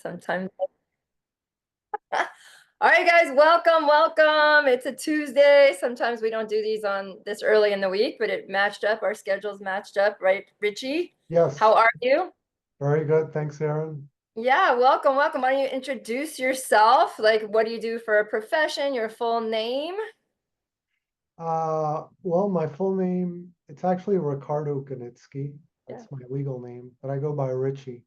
Sometimes. All right, guys, welcome. It's a Tuesday. Sometimes we don't do these on this early in the week, but it matched up. Our schedules matched up, right, Richie? How Yes, are you? very good. Thanks, Aaron. Yeah, welcome. Why don't you introduce yourself? Like, what do you do for a profession? Your full name? Well, my full name, it's actually Ricardo Ganitsky. Yeah. That's my legal name, but I go by Richie.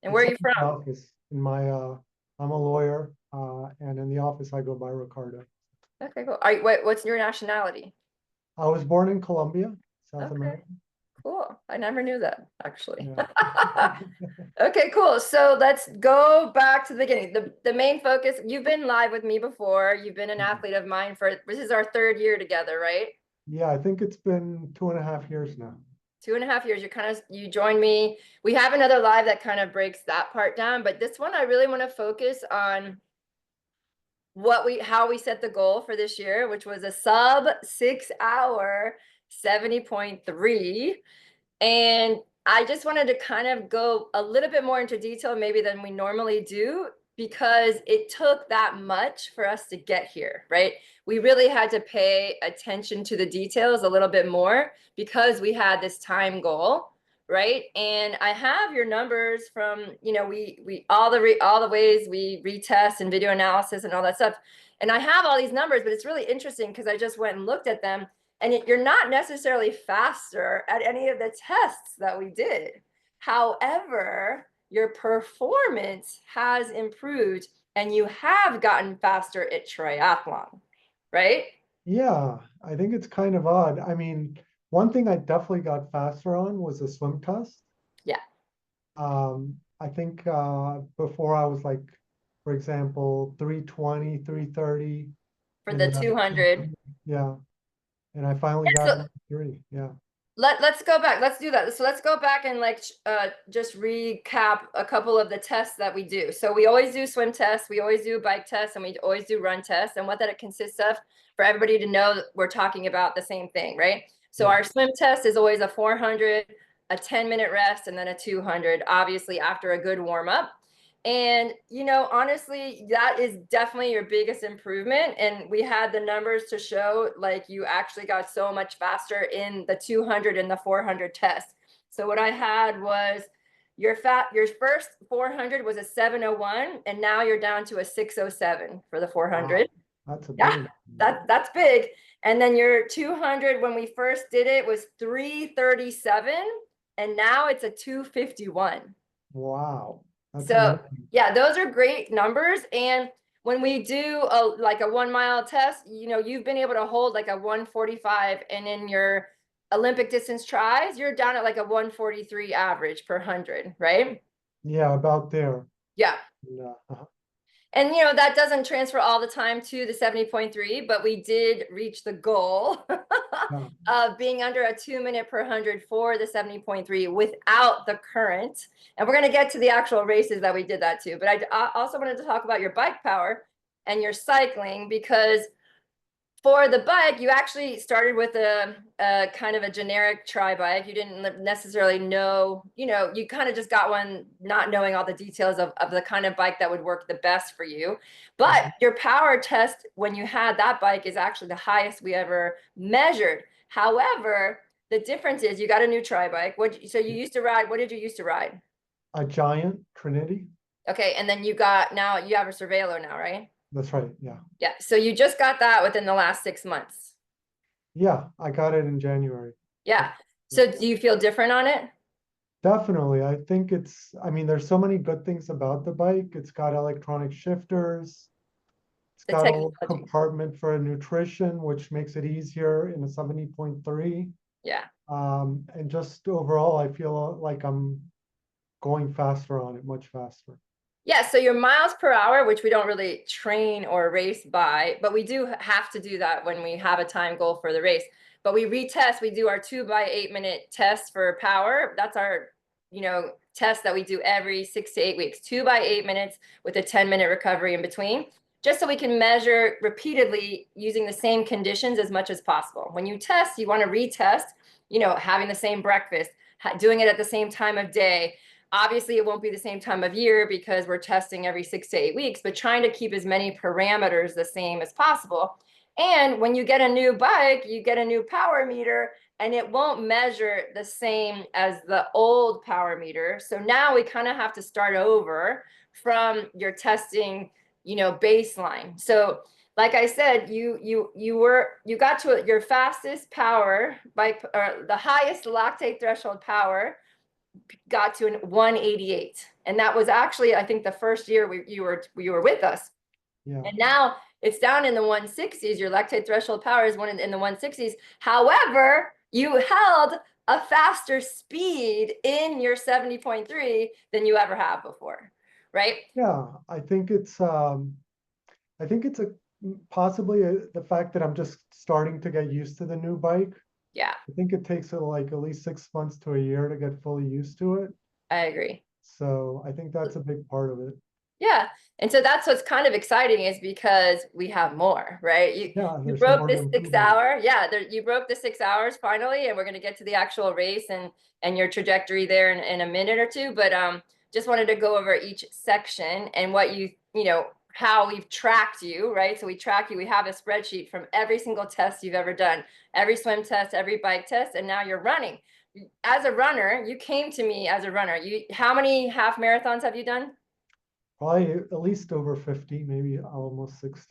And where It's are in you from? the office. I'm a lawyer, and in the office I go by Ricardo. Okay, cool. What's your nationality? I was born in Colombia, South Okay, America. cool. I never knew that, actually. Yeah. Okay, cool. So let's go back to the beginning. The main focus, you've been live with me before. You've been an athlete of mine this is our third year together, right? Yeah, I think it's been 2.5 years now. 2.5 years. You joined me. We have another live that kind of breaks that part down, but this one I really want to focus on how we set the goal for this year, which was a sub 6 hour 70.3. And I just wanted to kind of go a little bit more into detail maybe than we normally do, because it took that much for us to get here, right? We really had to pay attention to the details a little bit more because we had this time goal, right? And I have your numbers from, we all the ways we retest and video analysis and all that stuff. And I have all these numbers, but it's really interesting because I just went and looked at them, and you're not necessarily faster at any of the tests that we did. However, your performance has improved and you have gotten faster at triathlon, right? Yeah, I think it's kind of odd. I mean, one thing I definitely got faster on was the swim test. Yeah. I think before I was like, for example, 320, 330 For in the the 200. yeah, and I finally Yeah, got so number three. Yeah. let's go back. Let's do that. So let's go back and just recap a couple of the tests that we do. So we always do swim tests, we always do bike tests, and we always do run tests. And what that it consists of, for everybody to know that we're talking about the same thing, right? So Yeah. our swim test is always a 400, a 10-minute rest, and then a 200, obviously after a good warm up. And, honestly, that is definitely your biggest improvement. And we had the numbers to show like you actually got so much faster in the 200 and the 400 test. So what I had was your first 400 was a 701, and now you're down to a 607 for the 400. Wow. That's a Yeah, big. that's big. And then your 200, when we first did it, was 337, and now it's a 251. Wow. That's So amazing. yeah, those are great numbers. And when we do a 1 mile test, you've been able to hold like a 145, and in your Olympic distance tries, you're down at like a 143 average per 100, right? Yeah, about there. Yeah. Yeah. And that doesn't transfer all the time to the 70.3, but we did reach the goal Yeah. of being under a 2 minute per 100 for the 70.3 without the current. And we're going to get to the actual races that we did that too. But I also wanted to talk about your bike power and your cycling, because for the bike, you actually started with a kind of a generic tri bike. You didn't necessarily know, you kind of just got one not knowing all the details of the kind of bike that would work the best for you. But your power test when you had that bike is actually the highest we ever measured. However, the difference is you got a new tri bike. So you used to ride, what did you used to ride? A giant Trinity. Okay, and then now you have a Cervelo now, right? That's right. Yeah. Yeah, so you just got that within the last 6 months. Yeah, I got it in January. Yeah. So do you feel different on it? Definitely. I mean, there's so many good things about the bike. It's got electronic shifters. It's The got a little technology. compartment for nutrition, which makes it easier in a 70.3. Yeah. And just overall, I feel like I'm going faster on it, much faster. Yeah. So your miles per hour, which we don't really train or race by, but we do have to do that when we have a time goal for the race. But we retest, we do our 2 by 8 minute test for power. That's our, test that we do every 6 to 8 weeks, 2 by 8 minutes with a 10-minute recovery in between, just so we can measure repeatedly using the same conditions as much as possible. When you test, you want to retest, having the same breakfast, doing it at the same time of day, Obviously, it won't be the same time of year because we're testing every 6 to 8 weeks, but trying to keep as many parameters the same as possible. And when you get a new bike, you get a new power meter, and it won't measure the same as the old power meter. So now we kind of have to start over from your testing, baseline. So like I said, you got to your fastest power by, or the highest lactate threshold power got to 188, and that was actually, I think, the first year you were with us. Yeah. And now it's down in the 160s. Your lactate threshold power is in the 160s. However, you held a faster speed in your 70.3 than you ever have before, right? Yeah, I think it's possibly the fact that I'm just starting to get used to the new bike. Yeah, I think it takes like at least 6 months to a year to get fully used to it. I agree. So I think that's a big part of it. Yeah. And so that's what's kind of exciting, is because we have more, right? Yeah, You there's broke more to this improve six on. hour. Yeah, you broke the 6 hours finally, and we're going to get to the actual race and your trajectory there in a minute or two. But just wanted to go over each section and what how we've tracked you, right? So we track you. We have a spreadsheet from every single test you've ever done, every swim test, every bike test, and now you're running. As a runner, you came to me as a runner. How many half marathons have you done? Probably at least over 50, maybe almost 60.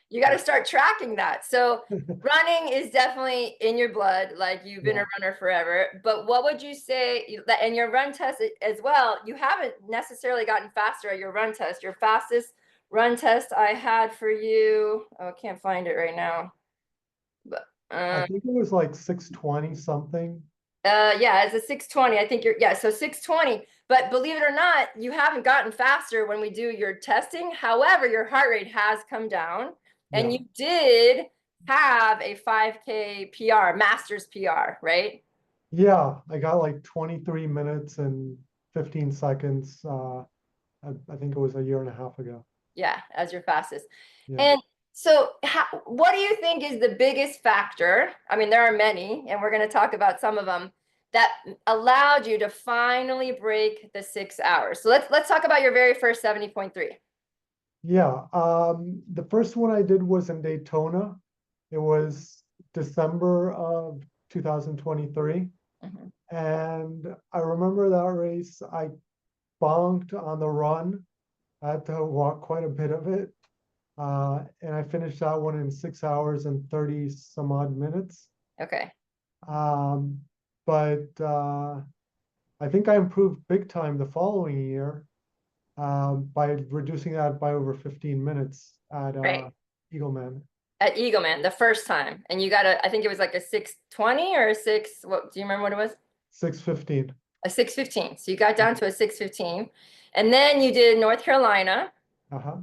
You got to start tracking that. So running is definitely in your blood, like you've been Yeah. a runner forever. But what would you say that in your run test as well, you haven't necessarily gotten faster at your run test. Your fastest run test I had for you, oh, I can't find it right now. But I think it was like 620 something. yeah, it's a 620. I think so 620. But believe it or not, you haven't gotten faster when we do your testing. However, your heart rate has come down, and Yeah. you did have a 5K PR, master's PR, right? Yeah, I got like 23 minutes and 15 seconds. I think it was a year and a half ago. Yeah, as your fastest. Yeah. And so, what do you think is the biggest factor? I mean, there are many, and we're going to talk about some of them that allowed you to finally break the 6 hours. So let's talk about your very first 70.3. Yeah. The first one I did was in Daytona. It was December of 2023. Mhm. And I remember that race, I bonked on the run. I had to walk quite a bit of it. And I finished that one in 6 hours and 30 some odd minutes. Okay. Um, but I think I improved big time the following year by reducing that by over 15 minutes at Right. Eagleman. At Eagleman, the first time. And you got I think it was like a 620 or a what do you remember what it was? 6:15. A 615. So you got down to a 615. And then you did North Carolina. Uh-huh.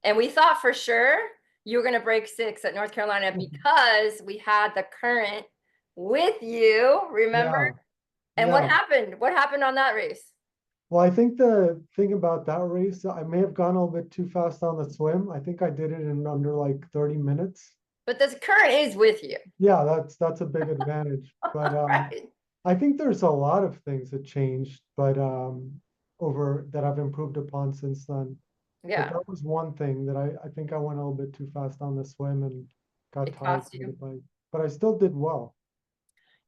And we thought for sure you were going to break 6 at North Carolina because we had the current with you, remember? Yeah, And what yeah. happened? What happened on that race? Well, I think the thing about that race, I may have gone a little bit too fast on the swim. I think I did it in under like 30 minutes. But this current is with you, Yeah, that's a big advantage. But right? I think there's a lot of things that changed, but over that I've improved upon since then. But Yeah, that was one thing that I think I went a little bit too fast on the swim and got it tired cost on the you. bike. But I still did well.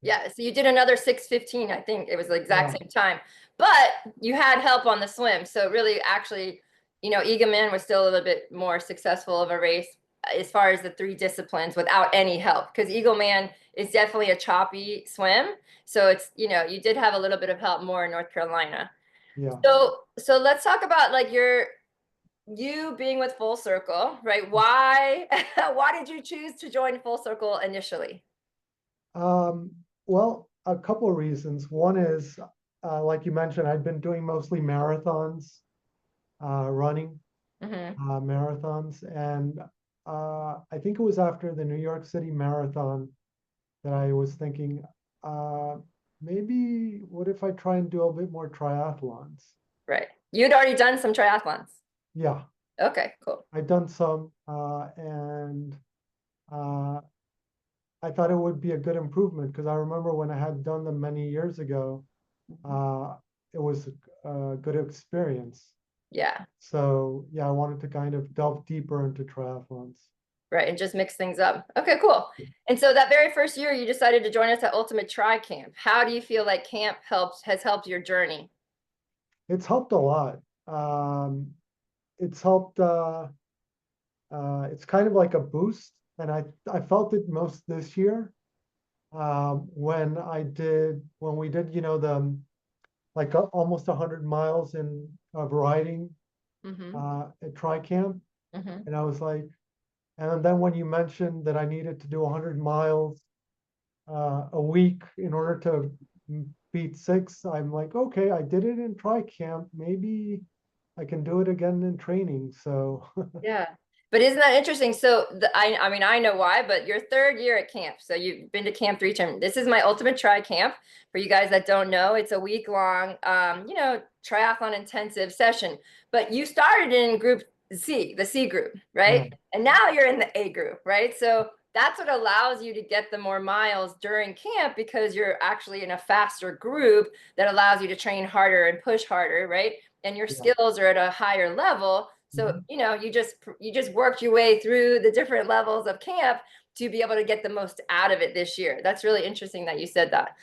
Yeah. Yeah, so you did another 615. I think it was the exact Yeah. same time, but you had help on the swim. So really, actually, Eagleman was still a little bit more successful of a race as far as the three disciplines without any help, because Eagleman is definitely a choppy swim. So it's, you did have a little bit of help more in North Carolina. Yeah. So let's talk about like you being with Full Circle, right? Why why did you choose to join Full Circle initially? Um, well, a couple of reasons. One is, like you mentioned, I've been doing mostly marathons, running Hmm. marathons, and I think it was after the New York City Marathon that I was thinking, uh, maybe what if I try and do a bit more triathlons? Right. You'd already done some triathlons. Yeah, Okay, cool. I've done some, and uh, I thought it would be a good improvement because I remember when I had done them many years ago, Mhm. uh, it was a good experience. Yeah. So yeah, I wanted to kind of delve deeper into triathlons. Right. And just mix things up. Okay, cool. And so that very first year you decided to join us at Ultimate Tri Camp. How do you feel like camp has helped your journey? It's helped a lot. It's helped. It's kind of like a boost, and I felt it most this year when we did the like almost 100 miles of riding Mm-hmm. at Tri Camp, Mm-hmm. and I was like, and then when you mentioned that I needed to do 100 miles a week in order to beat six, I'm like, okay, I did it in Tri Camp. Maybe I can do it again in training. So Yeah. But isn't that interesting? So I mean, I know why, but your third year at camp. So you've been to camp 3 times. This is my Ultimate Tri Camp. For you guys that don't know, it's a week long, triathlon intensive session. But you started in group C, the C group, yeah, right? And now you're in the A group, right? So that's what allows you to get the more miles during camp because you're actually in a faster group that allows you to train harder and push harder, right? And your yeah. skills are at a higher level. So, Mhm. you just worked your way through the different levels of camp to be able to get the most out of it this year. That's really interesting that you said that.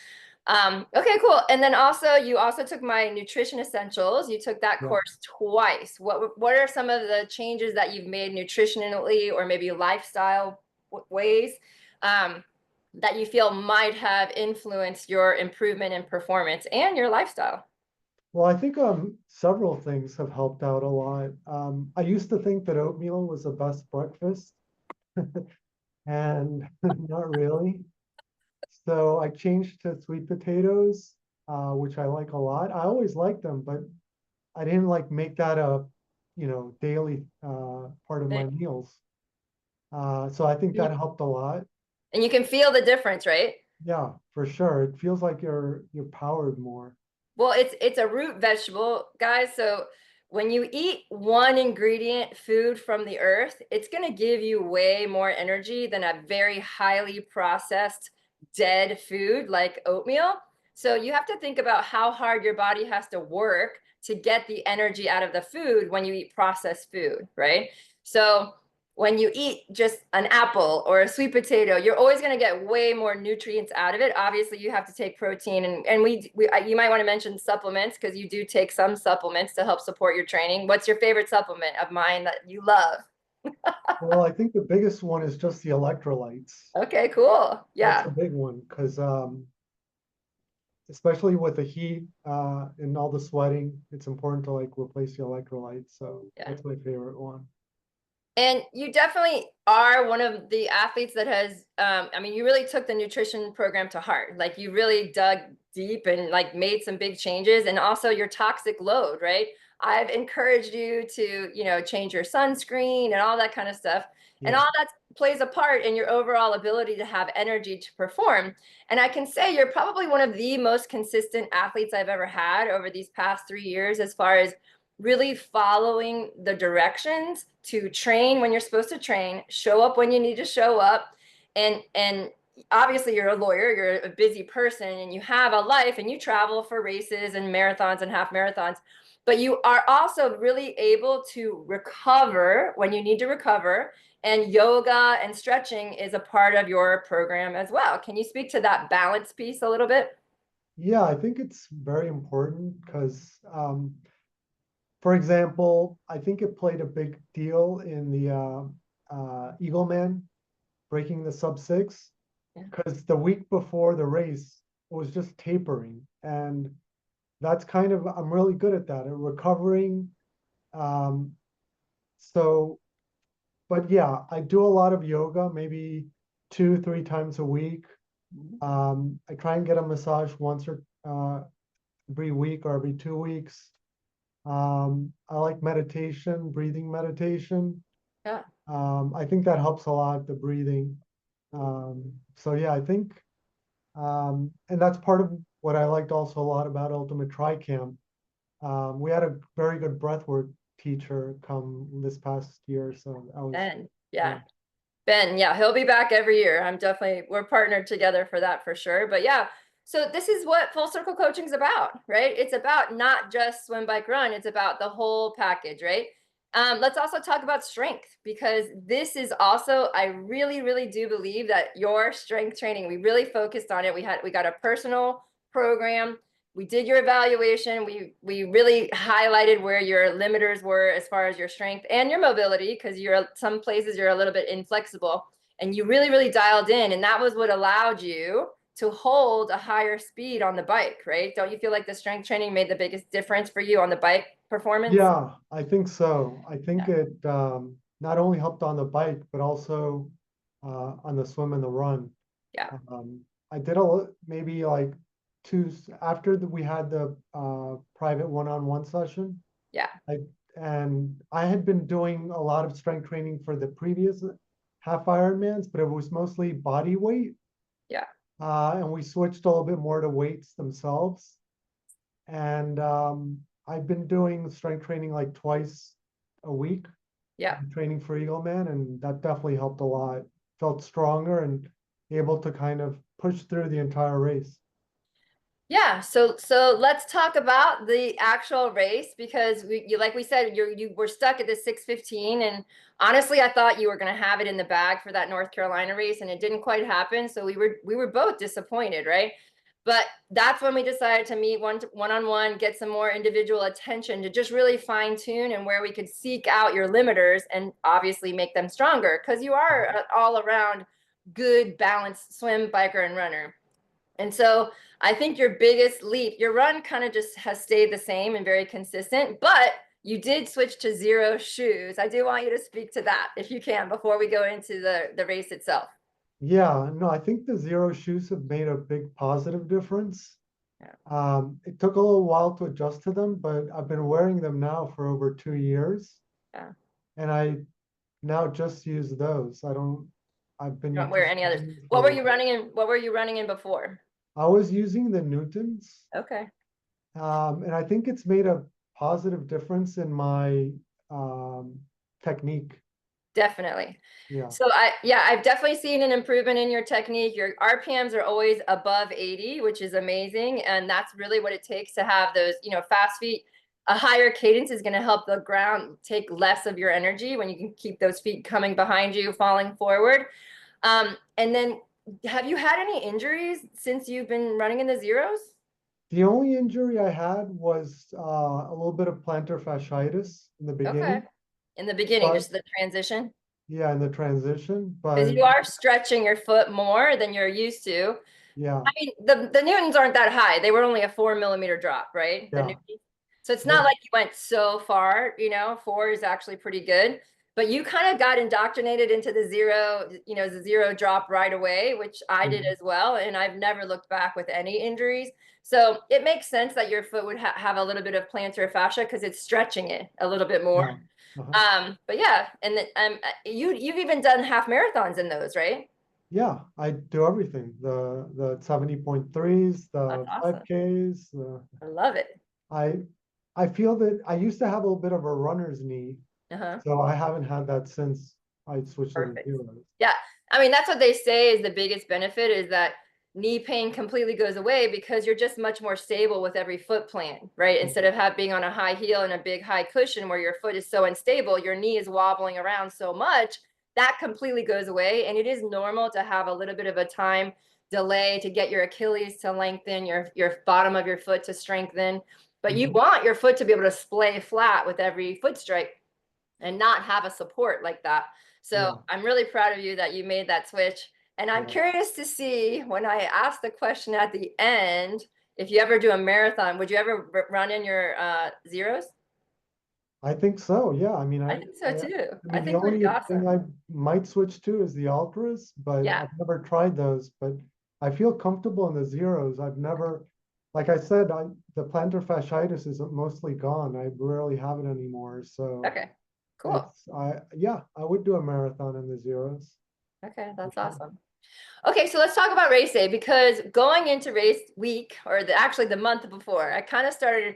Okay, cool. And then also you also took my nutrition essentials. You took that Yeah. course twice. What are some of the changes that you've made nutritionally or maybe lifestyle ways um, that you feel might have influenced your improvement in performance and your lifestyle? Well, I think several things have helped out a lot. I used to think that oatmeal was the best breakfast, and not really. So I changed to sweet potatoes, which I like a lot. I always liked them, but I didn't like make that a, daily part of my meals. So I think that helped a lot. And you can feel the difference, right? Yeah, for sure. It feels like you're powered more. Well, it's a root vegetable, guys. So when you eat one ingredient food from the earth, it's going to give you way more energy than a very highly processed dead food like oatmeal. So you have to think about how hard your body has to work to get the energy out of the food when you eat processed food, right? So when you eat just an apple or a sweet potato, you're always going to get way more nutrients out of it. Obviously, you have to take protein, and you might want to mention supplements because you do take some supplements to help support your training. What's your favorite supplement of mine that you love? Well, I think the biggest one is just the electrolytes. Okay, cool. That's a Yeah, big one because especially with the heat and all the sweating, it's important to like replace the electrolytes. So yeah. that's my favorite one. And you definitely are one of the athletes that has, I mean, you really took the nutrition program to heart. Like you really dug deep and like made some big changes and also your toxic load, right? I've encouraged you to, change your sunscreen and all that kind of stuff. And Yeah. all that plays a part in your overall ability to have energy to perform. And I can say you're probably one of the most consistent athletes I've ever had over these past 3 years as far as really following the directions to train when you're supposed to train, show up when you need to show up, and obviously you're a lawyer, you're a busy person, and you have a life, and you travel for races and marathons and half marathons, but you are also really able to recover when you need to recover. And yoga and stretching is a part of your program as well. Can you speak to that balance piece a little bit? Yeah, I think it's very important because, for example, I think it played a big deal in the Eagle Man breaking the sub six Yeah. because the week before the race it was just tapering. And that's kind of, I'm really good at that, at recovering. Um, so but yeah, I do a lot of yoga, maybe 2, 3 times a week. I try and get a massage once or every week or every 2 weeks. I like meditation, breathing meditation. Yeah. I think that helps a lot, the breathing. So yeah, I think, and that's part of what I liked also a lot about Ultimate Tri Camp. We had a very good breathwork teacher come this past year, so that was, Ben, yeah. yeah. Ben, yeah, he'll be back every year. We're partnered together for that for sure. But yeah, So this is what full circle coaching is about, right? It's about not just swim, bike, run. It's about the whole package, right? Let's also talk about strength, because this is also, I really, really do believe that your strength training, we really focused on it. We got a personal program. We did your evaluation. We really highlighted where your limiters were as far as your strength and your mobility, because you're some places you're a little bit inflexible, and you really, really dialed in. And that was what allowed you to hold a higher speed on the bike, right? Don't you feel like the strength training made the biggest difference for you on the bike performance? Yeah, I think so. I think Yeah, it not only helped on the bike, but also on the swim and the run. yeah, Um, I did maybe like after we had the private one-on-one session. yeah, I had been doing a lot of strength training for the previous half Ironmans, but it was mostly body weight. yeah, And we switched a little bit more to weights themselves. And I've been doing strength training like twice a week, yeah. training for Eagleman, and that definitely helped a lot. Felt stronger and able to kind of push through the entire race. Yeah, so let's talk about the actual race, because like we said, you were stuck at the 6:15, and honestly I thought you were going to have it in the bag for that North Carolina race, and it didn't quite happen, so we were both disappointed, right? But that's when we decided to meet one-on-one, get some more individual attention to just really fine tune and where we could seek out your limiters and obviously make them stronger, because you are an all around good balanced swim, biker, and runner. And so I think your biggest leap, your run kind of just has stayed the same and very consistent, but you did switch to zero shoes. I do want you to speak to that if you can before we go into the race itself. Yeah, no, I think the zero shoes have made a big positive difference. Yeah. It took a little while to adjust to them, but I've been wearing them now for over 2 years, Yeah. and I now just use those. I've You don't been wear just any others. using them for What a were you while. running in? What were you running in before? I was using the Newtons, Okay. and I think it's made a positive difference in my um, technique. Definitely. Yeah. So yeah, I've definitely seen an improvement in your technique. Your RPMs are always above 80, which is amazing. And that's really what it takes to have those, fast feet. A higher cadence is going to help the ground take less of your energy when you can keep those feet coming behind you, falling forward. And then have you had any injuries since you've been running in the zeros? The only injury I had was a little bit of plantar fasciitis in the Okay. beginning, In the beginning, but just the transition. yeah, in the transition. Because But you are stretching your foot more than you're used to. yeah, I mean, the Newtons aren't that high. They were only a 4 millimeter drop, right? The yeah, Newtons. So it's not but like you went so far, 4 is actually pretty good. But you kind of got indoctrinated into the zero drop right away, which I did mhm, as well. And I've never looked back with any injuries. So it makes sense that your foot would have a little bit of plantar fascia because it's stretching it a little bit more. yeah, uh-huh. But yeah, and you've even done half marathons in those, right? Yeah, I do everything. The 70.3s, That's the awesome. 5Ks. I love it. I I feel that I used to have a little bit of a runner's knee, Uh-huh. so I haven't had that since I switched to the Perfect. zeros. Yeah. I mean, that's what they say is the biggest benefit is that knee pain completely goes away because you're just much more stable with every foot plan, right? Instead of being on a high heel and a big high cushion where your foot is so unstable, your knee is wobbling around so much, that completely goes away. And it is normal to have a little bit of a time delay to get your Achilles to lengthen, your bottom of your foot to strengthen. But you Mhm. want your foot to be able to splay flat with every foot strike and not have a support like that. So Yeah, I'm really proud of you that you made that switch. And I'm yeah. curious to see when I ask the question at the end, if you ever do a marathon, would you ever run in your zeros? I think so. Yeah. I think so too. I I mean, the think it would be only thing awesome. I might switch to is the ultras, but Yeah. I've never tried those. But I feel comfortable in the zeros. I've never, like I said, the plantar fasciitis is mostly gone. I rarely have it anymore. So Okay. Cool. yeah, I would do a marathon in the zeros Okay, for that's sure. awesome. Okay, so let's talk about race day, because going into race week, or actually the month before, I kind of started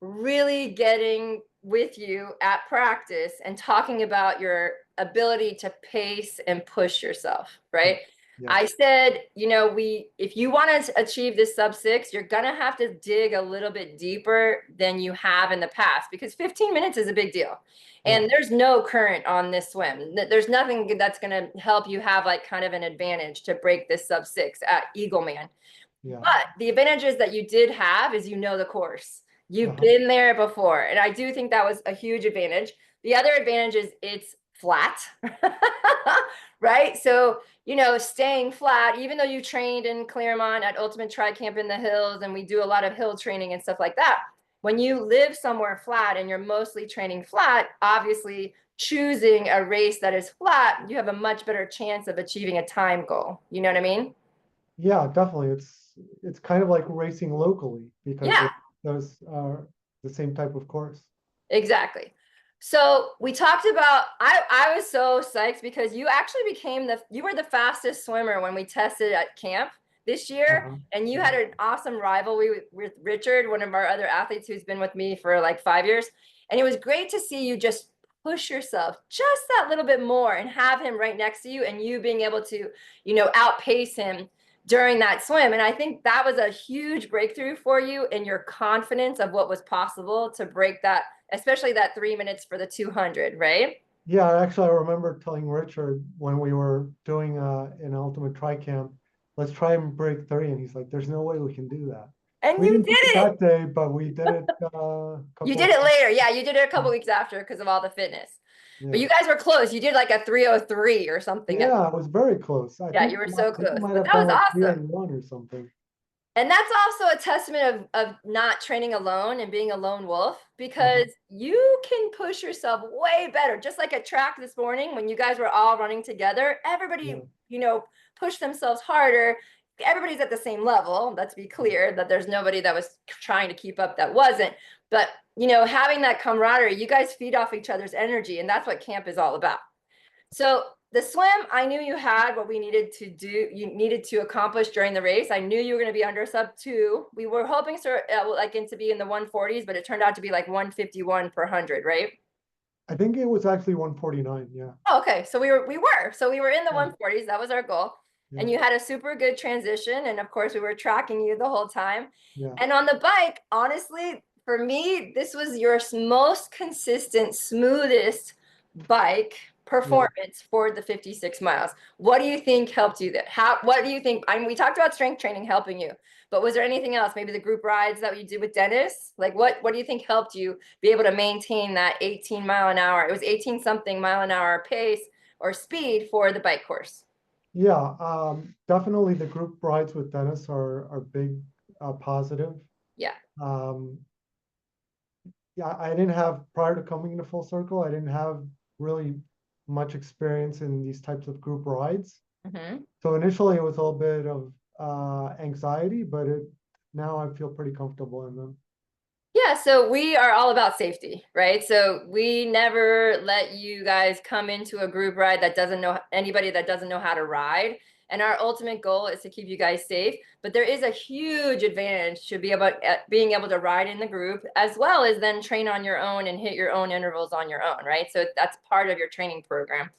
really getting with you at practice and talking about your ability to pace and push yourself, right? Yeah. I said, if you want to achieve this sub 6, you're going to have to dig a little bit deeper than you have in the past because 15 minutes is a big deal. Yeah. And there's no current on this swim. There's nothing that's going to help you have like kind of an advantage to break this sub 6 at Eagle Man. Yeah. But the advantages that you did have is the course. You've Uh-huh. been there before. And I do think that was a huge advantage. The other advantage is it's flat, right? So, staying flat, even though you trained in Claremont at Ultimate Tri Camp in the hills, and we do a lot of hill training and stuff like that. When you live somewhere flat and you're mostly training flat, obviously choosing a race that is flat, you have a much better chance of achieving a time goal. You know what I mean? Yeah, definitely. It's kind of like racing locally because Yeah. those are the same type of course. Exactly. So we talked about, I was so psyched because you actually you were the fastest swimmer when we tested at camp this year. Uh-huh. And you Yeah. had an awesome rivalry with Richard, one of our other athletes who's been with me for like 5 years. And it was great to see you just push yourself just that little bit more and have him right next to you and you being able to, outpace him during that swim. And I think that was a huge breakthrough for you in your confidence of what was possible to break that, especially that 3 minutes for the 200, right? Yeah, actually, I remember telling Richard when we were doing an ultimate tri camp, let's try and break 30. And he's like, there's no way we can do that. And We you didn't do it did it. that day, but we did it a You couple did of it later. Yeah, you did it a couple times. weeks after because of all the fitness. But Yeah. you guys were close. You did like a 3:03 or something. Yeah, it was very close. Yeah, you were so I think it close. might But have that been was like awesome. 3:01 or something. And that's also a testament of not training alone and being a lone wolf Uh-huh. because you can push yourself way better. Just like at track this morning when you guys were all running together, Yeah. everybody, pushed themselves harder. Everybody's at the same level. Let's be clear that there's nobody that was trying to keep up that wasn't. But, having that camaraderie, you guys feed off each other's energy, and that's what camp is all about. So the swim, I knew you had what we needed to do. You needed to accomplish during the race. I knew you were going to be under sub 2. We were hoping to be in the 140s, but it turned out to be like 151 per 100, right? I think it was actually 149. Yeah. Oh, okay. So we were in the Yeah. 140s. That was our goal. Yeah. And you had a super good transition. And of course, we were tracking you the whole time. Yeah. And on the bike, honestly, for me, this was your most consistent, smoothest bike Yeah. performance for the 56 miles. What do you think helped you there? What do you think? I mean, we talked about strength training helping you, but was there anything else? Maybe the group rides that you did with Dennis? Like what do you think helped you be able to maintain that 18 mile an hour? It was 18 something mile an hour pace or speed for the bike course. Yeah. Definitely the group rides with Dennis are big positive. Yeah. Um, yeah, I didn't have prior to coming to Full Circle, I didn't have really much experience in these types of group rides. Mm-hmm. So initially it was a little bit of anxiety, but now I feel pretty comfortable in them. Yeah, so we are all about safety, right? So we never let you guys come into a group ride that doesn't know anybody that doesn't know how to ride. And our ultimate goal is to keep you guys safe. But there is a huge advantage to being able to ride in the group as well as then train on your own and hit your own intervals on your own, right? So that's part of your training program.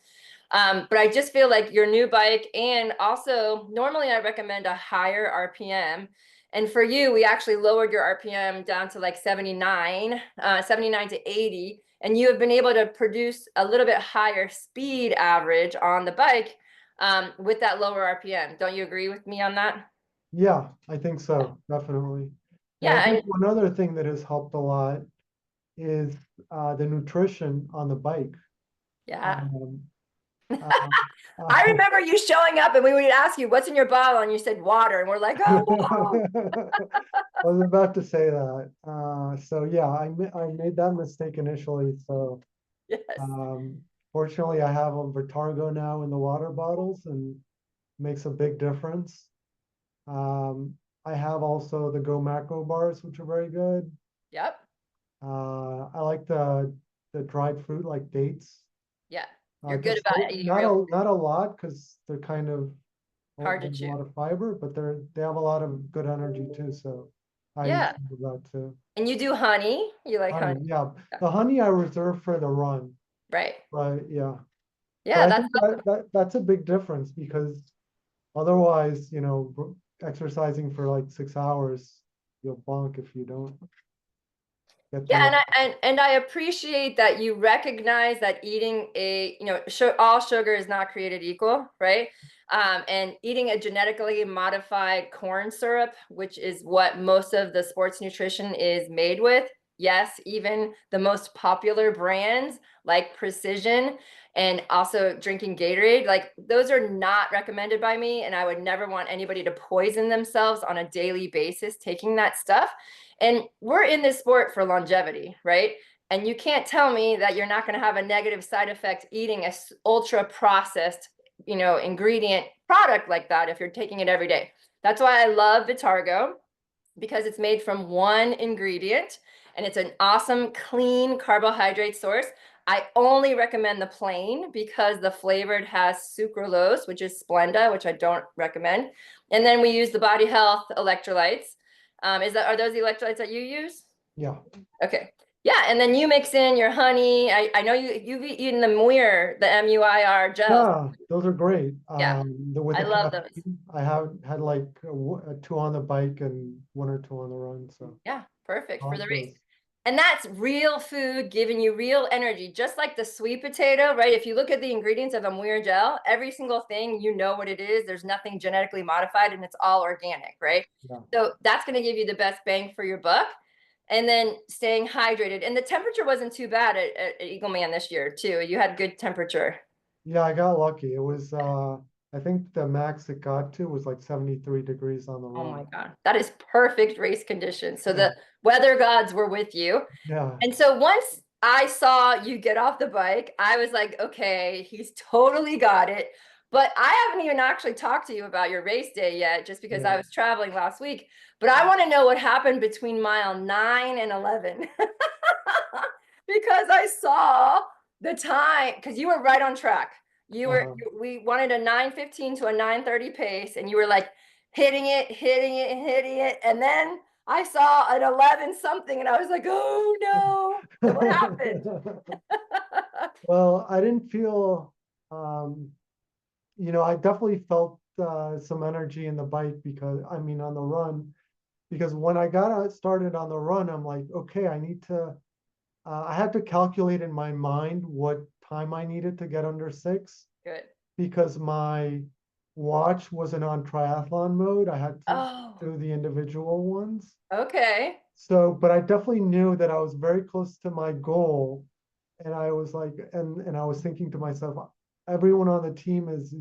But I just feel like your new bike, and also normally I recommend a higher RPM. And for you, we actually lowered your RPM down to like 79, 79 to 80. And you have been able to produce a little bit higher speed average on the bike with that lower RPM. Don't you agree with me on that? Yeah, I think so, definitely. And I Yeah, think one other thing that has helped a lot is the nutrition on the bike. yeah. Um, uh, I uh, remember you showing up and we would ask you, what's in your bottle? And you said water. And we're like, oh, no. I was about to say that. So yeah, I made that mistake initially. So Yes. um, fortunately, I have a Vitargo now in the water bottles and makes a big difference. Um, I have also the Go Macro bars, which are very good. Yep. I like the dried fruit like dates. Yeah. You're good Just about eating real food. not a lot because they're kind of Hard to there's a chew. lot of fiber, but they have a lot of good energy too. So I eat Yeah. some of that too. And you do honey. You like Honey, honey. yeah. Yeah. The honey I reserve for the run, Right. but yeah. But Yeah, I that's think awesome. that's a big difference because Otherwise, exercising for like 6 hours, you'll bonk if you don't get Yeah, through and it. I appreciate that you recognize that eating all sugar is not created equal, right? And eating a genetically modified corn syrup, which is what most of the sports nutrition is made with. Yes, even the most popular brands like Precision and also drinking Gatorade, like those are not recommended by me. And I would never want anybody to poison themselves on a daily basis taking that stuff. And we're in this sport for longevity, right? And you can't tell me that you're not going to have a negative side effect eating a ultra processed, ingredient product like that if you're taking it every day. That's why I love Vitargo, because it's made from one ingredient and it's an awesome, clean carbohydrate source. I only recommend the plain because the flavored has sucralose, which is Splenda, which I don't recommend. And then we use the Body Health electrolytes. Are those the electrolytes that you use? Yeah. Okay. Yeah, and then you mix in your honey. I know you've eaten the Muir, the MUIR gels. Yeah, those are great. Yeah, With I the love those. caffeine, I have had like two on the bike and one or two on the run. So Yeah, perfect for the love race. those. And that's real food giving you real energy, just like the sweet potato, right? If you look at the ingredients of a Muir gel, every single thing, you know what it is. There's nothing genetically modified and it's all organic, right? Yeah. So that's going to give you the best bang for your buck. And then staying hydrated. And the temperature wasn't too bad at Eagle Man this year, too. You had good temperature. Yeah, I got lucky. It was I think the max it got to was like 73 degrees on the Oh my run. God. That is perfect race conditions. So Yeah. the weather gods were with you. Yeah. And so once I saw you get off the bike, I was like, okay, he's totally got it. But I haven't even actually talked to you about your race day yet, just because I Yeah. was traveling last week. But I want to know what happened between mile 9 and 11 because I saw the time, because you were right on track. Uh-huh. We wanted a 9:15 to a 9:30 pace, and you were like hitting it, hitting it, hitting it. And then I saw an 11 something and I was like, oh no. So what happened? Well, I didn't feel I definitely felt some energy in the bike because I mean on the run because when I got started on the run, I'm like, okay, I had to calculate in my mind what time I needed to get under 6 Good. because my watch wasn't on triathlon mode. I had to Oh, do the individual ones. okay. So, but I definitely knew that I was very close to my goal. And I was like, and I was thinking to myself, everyone on the team is,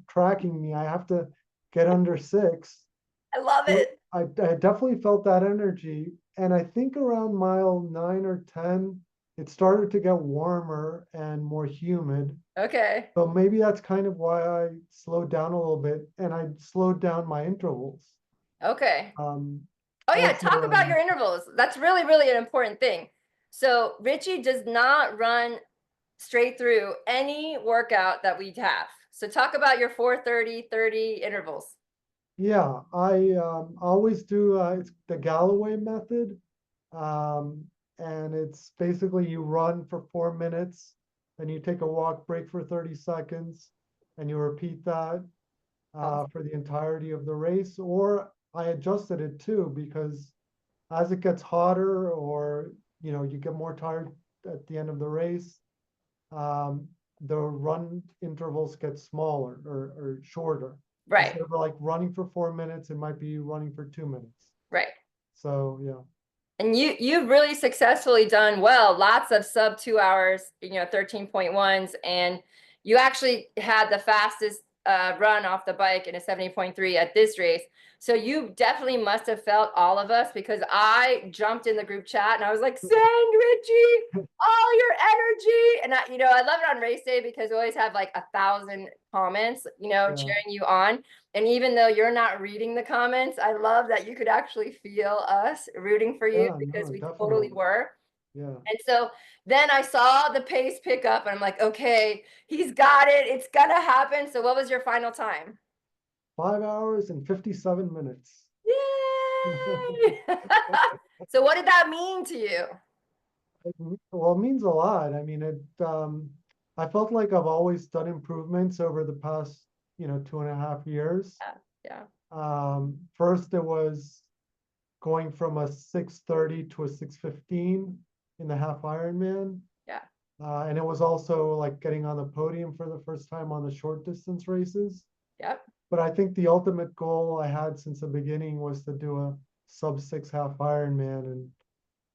tracking me. I have to get under 6. I love So it. I definitely felt that energy. And I think around mile 9 or 10, it started to get warmer and more humid. Okay. So maybe that's kind of why I slowed down a little bit and I slowed down my intervals. Okay. Um, Oh yeah, also, talk about your intervals. That's really, really an important thing. So Richie does not run straight through any workout that we have. So talk about your 4:30, 30 intervals. yeah, I always do it's the Galloway method. Um, and it's basically you run for 4 minutes, then you take a walk break for 30 seconds, and you repeat that Awesome. for the entirety of the race. Or I adjusted it too because as it gets hotter or you get more tired at the end of the race, um, the run intervals get smaller or shorter. Right. Instead of like running for 4 minutes, it might be running for 2 minutes. Right. So yeah. And you've really successfully done well, lots of sub 2 hours, 13.1s, and you actually had the fastest run off the bike in a 70.3 at this race. So you definitely must have felt all of us, because I jumped in the group chat and I was like, send Richie all your energy. And I love it on race day because we always have like 1,000 comments, Yeah. cheering you on. And even though you're not reading the comments, I love that you could actually feel us rooting for you, Yeah, because no, we totally definitely. were. Yeah. And so then I saw the pace pick up and I'm like, okay, he's got it. It's gonna happen. So what was your final time? 5 hours and 57 minutes. Yay! So what did that mean to you? Well, it means a lot. I mean, I felt like I've always done improvements over the past, 2.5 years. Yeah. Yeah. First it was going from a 6:30 to a 6:15 in the half Ironman. Yeah. And it was also like getting on the podium for the first time on the short distance races. Yep. But I think the ultimate goal I had since the beginning was to do a sub 6 half Ironman, and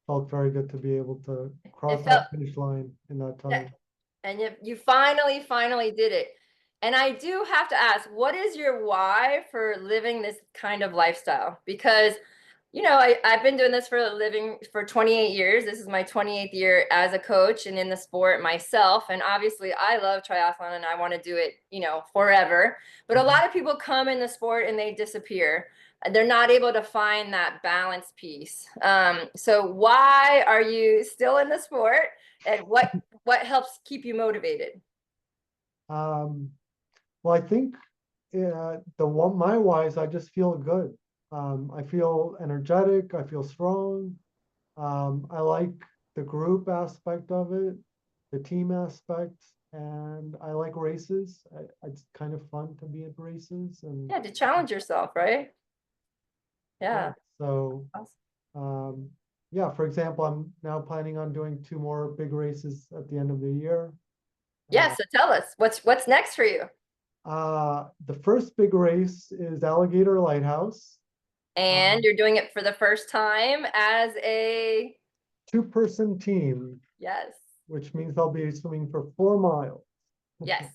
felt very good to be able to It cross felt, that finish line in that yeah, time. and you finally did it. And I do have to ask, what is your why for living this kind of lifestyle? Because, I've been doing this for a living for 28 years. This is my 28th year as a coach and in the sport myself. And obviously, I love triathlon and I want to do it, forever. But a Mhm. lot of people come in the sport and they disappear. They're not able to find that balance piece. So why are you still in the sport? And what helps keep you motivated? Um, well, I think my why is I just feel good. I feel energetic. I feel strong. I like the group aspect of it, the team aspect, and I like races. It's kind of fun to be at races, and Yeah, to challenge yourself, right? yeah. Yeah. So, Awesome. um, yeah. For example, I'm now planning on doing 2 more big races at the end of the year. Yeah, Uh, so tell us what's next for you. the first big race is Alligator Lighthouse, And um, you're doing it for the first time as a, 2-person team, yes, which means I'll be swimming for 4 miles. yes.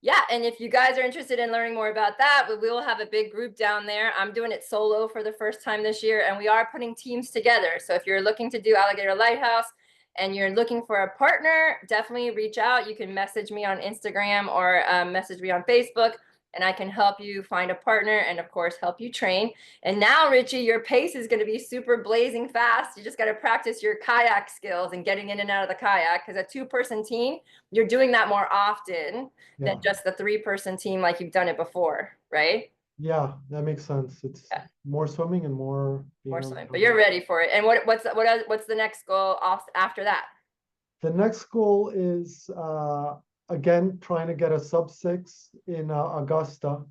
Yeah, and if you guys are interested in learning more about that, we will have a big group down there. I'm doing it solo for the first time this year, and we are putting teams together. So if you're looking to do Alligator Lighthouse and you're looking for a partner, definitely reach out. You can message me on Instagram or message me on Facebook, and I can help you find a partner and, of course, help you train. And now, Richie, your pace is going to be super blazing fast. You just got to practice your kayak skills and getting in and out of the kayak, because a 2-person team, you're doing that more often than Yeah. just the 3-person team like you've done it before, right? Yeah, that makes sense. It's Yeah, more swimming and more being more on the swimming, but you're kayak. ready for it. And what's the next goal off after that? The next goal is again trying to get a sub 6 in Augusta.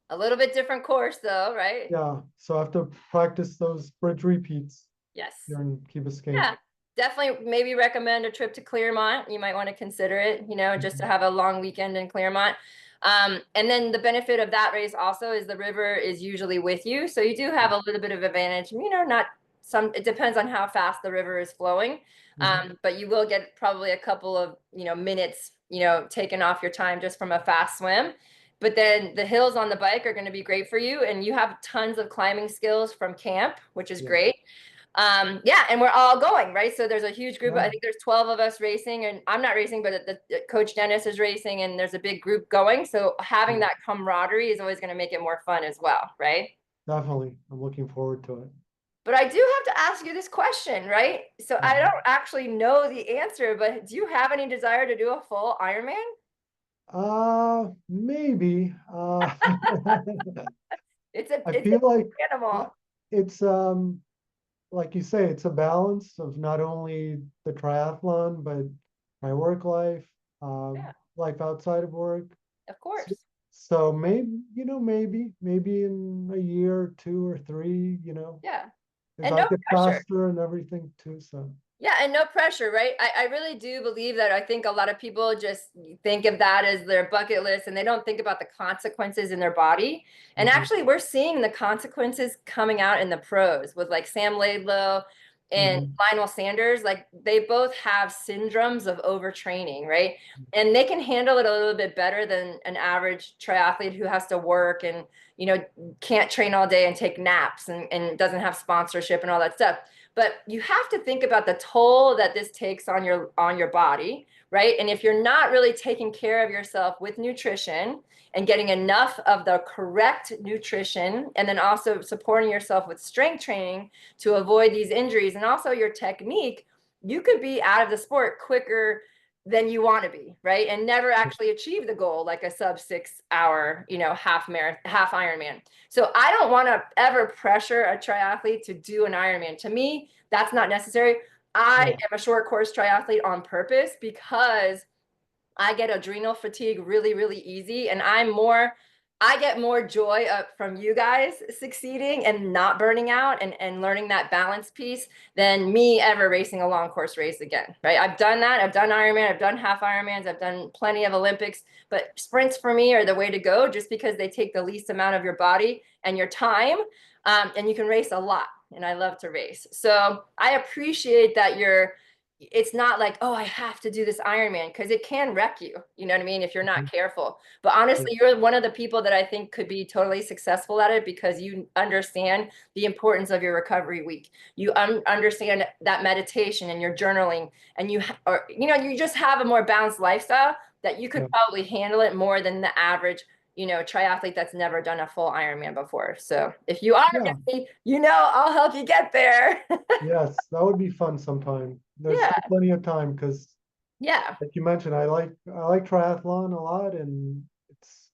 A little bit different course though, right? Yeah, so I have to practice those bridge repeats Yes. here in Key Biscayne. Yeah, definitely maybe recommend a trip to Claremont. You might want to consider it, just to Mhm. have a long weekend in Claremont. And then the benefit of that race also is the river is usually with you. So you do have a little bit of advantage, not some, it depends on how fast the river is flowing. Mhm. But you will get probably a couple of, minutes, taken off your time just from a fast swim. But then the hills on the bike are going to be great for you. And you have tons of climbing skills from camp, which is Yeah, great. Yeah, and we're all going, right? So there's a huge group. I yeah, think there's 12 of us racing, and I'm not racing, but the coach Dennis is racing, and there's a big group going. So having yeah, that camaraderie is always going to make it more fun as well, right? definitely. I'm looking forward to it. But I do have to ask you this question, right? So I Mhm. don't actually know the answer, but do you have any desire to do a full Ironman? Maybe. I It's feel like an animal. it's like you say, it's a balance of not only the triathlon, but my work life, Yeah, life outside of work. of So, course. so maybe, maybe in a year or 2 or 3, Yeah, as and I no get pressure. faster and everything too. So, Yeah, and no pressure, right? I really do believe that. I think a lot of people just think of that as their bucket list and they don't think about the consequences in their body. And mhm, actually, we're seeing the consequences coming out in the pros with like Sam Laidlow and mhm, Lionel Sanders. Like they both have syndromes of overtraining, right? And they can handle it a little bit better than an average triathlete who has to work and, you know, can't train all day and take naps and doesn't have sponsorship and all that stuff. But you have to think about the toll that this takes on your body, right? And if you're not really taking care of yourself with nutrition and getting enough of the correct nutrition, and then also supporting yourself with strength training to avoid these injuries, and also your technique, you could be out of the sport quicker than you want to be, right? And never actually achieve the goal like a sub 6 hour, half Ironman. So I don't want to ever pressure a triathlete to do an Ironman. To me, that's not necessary. I yeah, am a short course triathlete on purpose because I get adrenal fatigue really, really easy. And I'm more I get more joy from you guys succeeding and not burning out and learning that balance piece than me ever racing a long course race again, right? I've done that. I've done Ironman. I've done half Ironmans. I've done plenty of Olympics, but sprints for me are the way to go just because they take the least amount of your body and your time, and you can race a lot. And I love to race. So I appreciate that it's not like, oh, I have to do this Ironman because it can wreck you. You know what I mean? If you're not Mhm. careful. But honestly, you're one of the people that I think could be totally successful at it because you understand the importance of your recovery week. You understand that meditation and your journaling, and or you just have a more balanced lifestyle that you could Yeah, probably handle it more than the average, triathlete that's never done a full Ironman before. So if you are yeah, me, I'll help you get there. yes, that would be fun sometime. There's Yeah, still plenty of time because, yeah. like you mentioned, I like triathlon a lot, and it's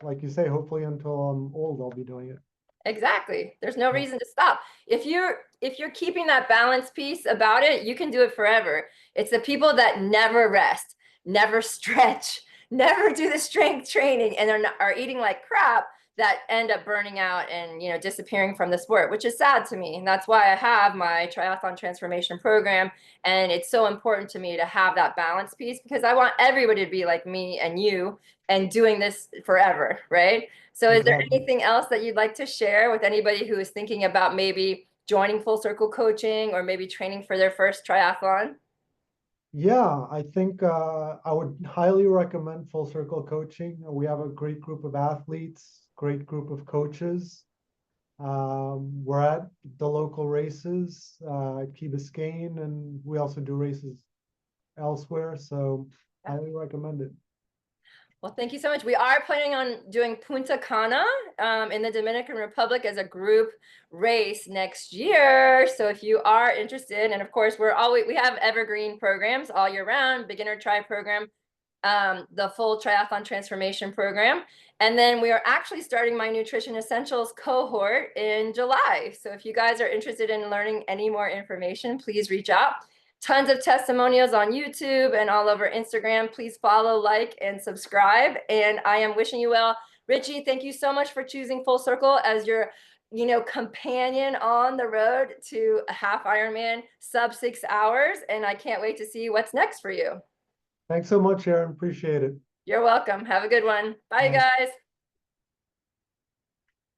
like you say, hopefully until I'm old, I'll be doing it. Exactly. There's no Yeah, reason to stop. If you're keeping that balance piece about it, you can do it forever. It's the people that never rest, never stretch, never do the strength training, and are eating like crap that end up burning out and disappearing from the sport, which is sad to me. And that's why I have my triathlon transformation program. And it's so important to me to have that balance piece because I want everybody to be like me and you and doing this forever, right? So is there exactly. anything else that you'd like to share with anybody who is thinking about maybe joining Full Circle Coaching or maybe training for their first triathlon? Yeah, I think I would highly recommend Full Circle Coaching. We have a great group of athletes, great group of coaches. We're at the local races at Key Biscayne, and we also do races elsewhere. So highly recommend it. Well, thank you so much. We are planning on doing Punta Cana in the Dominican Republic as a group race next year. So if you are interested, and of course, we have evergreen programs all year round, beginner tri program, the full triathlon transformation program. And then we are actually starting my nutrition essentials cohort in July. So if you guys are interested in learning any more information, please reach out. Tons of testimonials on YouTube and all over Instagram. Please follow, like, and subscribe. And I am wishing you well. Richie, thank you so much for choosing Full Circle as your companion on the road to a half Ironman sub 6 hours. And I can't wait to see what's next for you. Thanks so much, Aaron. Appreciate it. You're welcome. Have a good one. Bye, Bye. guys.